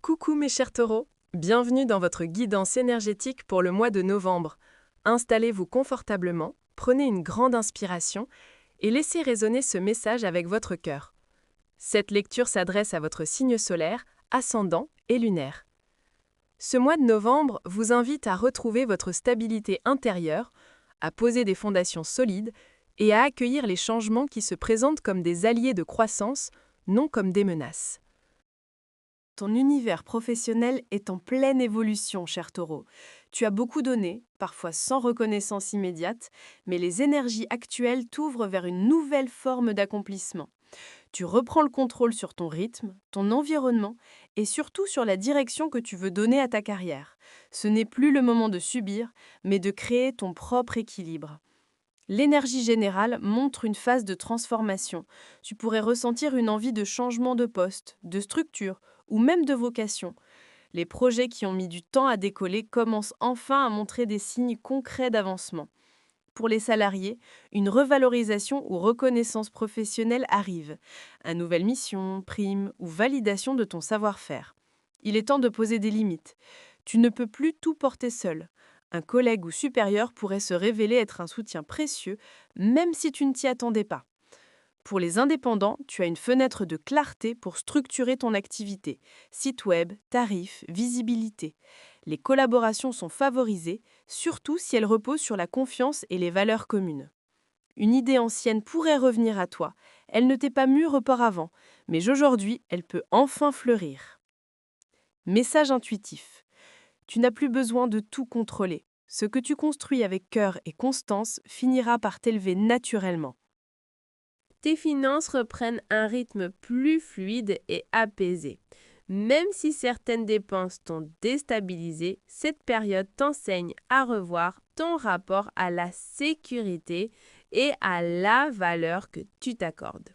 Coucou mes chers taureaux, bienvenue dans votre guidance énergétique pour le mois de novembre. Installez-vous confortablement, prenez une grande inspiration et laissez résonner ce message avec votre cœur. Cette lecture s'adresse à votre signe solaire, ascendant et lunaire. Ce mois de novembre vous invite à retrouver votre stabilité intérieure, à poser des fondations solides et à accueillir les changements qui se présentent comme des alliés de croissance, non comme des menaces. Ton univers professionnel est en pleine évolution, cher Taureau. Tu as beaucoup donné, parfois sans reconnaissance immédiate, mais les énergies actuelles t'ouvrent vers une nouvelle forme d'accomplissement. Tu reprends le contrôle sur ton rythme, ton environnement et surtout sur la direction que tu veux donner à ta carrière. Ce n'est plus le moment de subir, mais de créer ton propre équilibre. L'énergie générale montre une phase de transformation. Tu pourrais ressentir une envie de changement de poste, de structure ou même de vocation. Les projets qui ont mis du temps à décoller commencent enfin à montrer des signes concrets d'avancement. Pour les salariés, une revalorisation ou reconnaissance professionnelle arrive. Une nouvelle mission, prime ou validation de ton savoir-faire. Il est temps de poser des limites. Tu ne peux plus tout porter seul. Un collègue ou supérieur pourrait se révéler être un soutien précieux, même si tu ne t'y attendais pas. Pour les indépendants, tu as une fenêtre de clarté pour structurer ton activité. Site web, tarifs, visibilité. Les collaborations sont favorisées, surtout si elles reposent sur la confiance et les valeurs communes. Une idée ancienne pourrait revenir à toi. Elle ne t'est pas mûre auparavant, mais aujourd'hui, elle peut enfin fleurir. Message intuitif. Tu n'as plus besoin de tout contrôler. Ce que tu construis avec cœur et constance finira par t'élever naturellement. Tes finances reprennent un rythme plus fluide et apaisé. Même si certaines dépenses t'ont déstabilisé, cette période t'enseigne à revoir ton rapport à la sécurité et à la valeur que tu t'accordes.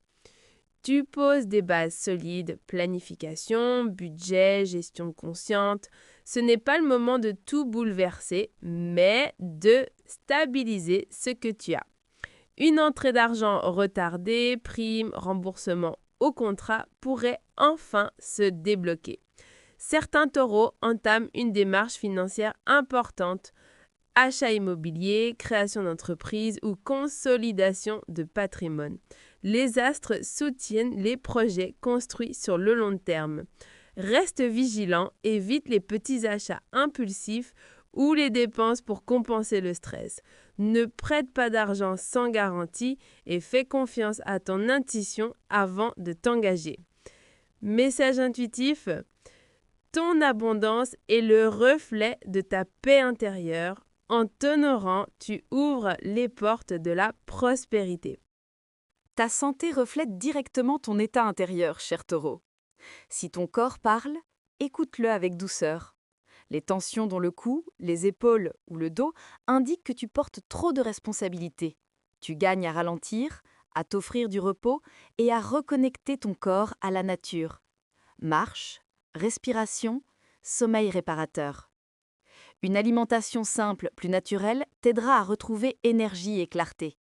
Tu poses des bases solides, planification, budget, gestion consciente. Ce n'est pas le moment de tout bouleverser, mais de stabiliser ce que tu as. Une entrée d'argent retardée, prime, remboursement au contrat pourrait enfin se débloquer. Certains taureaux entament une démarche financière importante, achat immobilier, création d'entreprise ou consolidation de patrimoine. Les astres soutiennent les projets construits sur le long terme. Reste vigilant, évite les petits achats impulsifs ou les dépenses pour compenser le stress. Ne prête pas d'argent sans garantie et fais confiance à ton intuition avant de t'engager. Message intuitif, ton abondance est le reflet de ta paix intérieure. En t'honorant, tu ouvres les portes de la prospérité. Ta santé reflète directement ton état intérieur, cher Taureau. Si ton corps parle, écoute-le avec douceur. Les tensions dans le cou, les épaules ou le dos indiquent que tu portes trop de responsabilités. Tu gagnes à ralentir, à t'offrir du repos et à reconnecter ton corps à la nature. Marche, respiration, sommeil réparateur. Une alimentation simple, plus naturelle, t'aidera à retrouver énergie et clarté.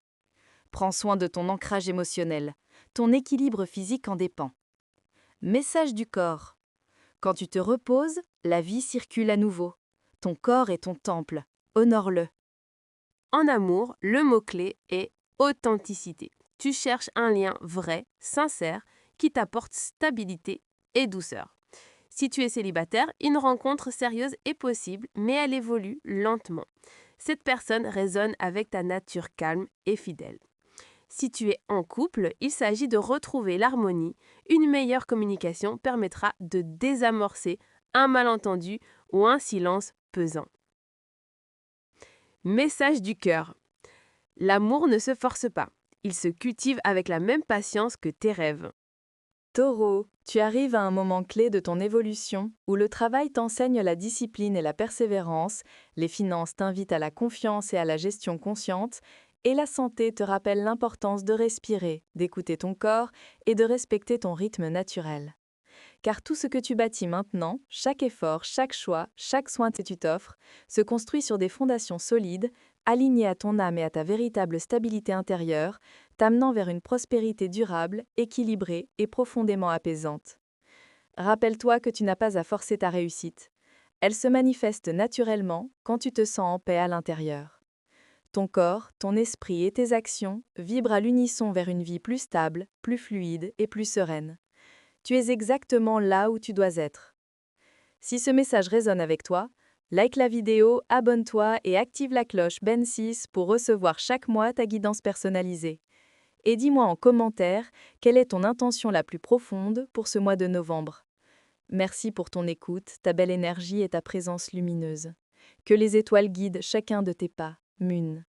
Prends soin de ton ancrage émotionnel. Ton équilibre physique en dépend. Message du corps. Quand tu te reposes, la vie circule à nouveau. Ton corps est ton temple. Honore-le. En amour, le mot-clé est authenticité. Tu cherches un lien vrai, sincère, qui t'apporte stabilité et douceur. Si tu es célibataire, une rencontre sérieuse est possible, mais elle évolue lentement. Cette personne résonne avec ta nature calme et fidèle. Si tu es en couple, il s'agit de retrouver l'harmonie. Une meilleure communication permettra de désamorcer un malentendu ou un silence pesant. Message du cœur. L'amour ne se force pas. Il se cultive avec la même patience que tes rêves. Taureau, tu arrives à un moment clé de ton évolution où le travail t'enseigne la discipline et la persévérance, les finances t'invitent à la confiance et à la gestion consciente, et la santé te rappelle l'importance de respirer, d'écouter ton corps et de respecter ton rythme naturel. Car tout ce que tu bâtis maintenant, chaque effort, chaque choix, chaque soin que tu t'offres, se construit sur des fondations solides, alignées à ton âme et à ta véritable stabilité intérieure, t'amenant vers une prospérité durable, équilibrée et profondément apaisante. Rappelle-toi que tu n'as pas à forcer ta réussite. Elle se manifeste naturellement quand tu te sens en paix à l'intérieur. Ton corps, ton esprit et tes actions vibrent à l'unisson vers une vie plus stable, plus fluide et plus sereine. Tu es exactement là où tu dois être. Si ce message résonne avec toi, like la vidéo, abonne-toi et active la cloche Ben6 pour recevoir chaque mois ta guidance personnalisée. Et dis-moi en commentaire quelle est ton intention la plus profonde pour ce mois de novembre. Merci pour ton écoute, ta belle énergie et ta présence lumineuse. Que les étoiles guident chacun de tes pas. Mun.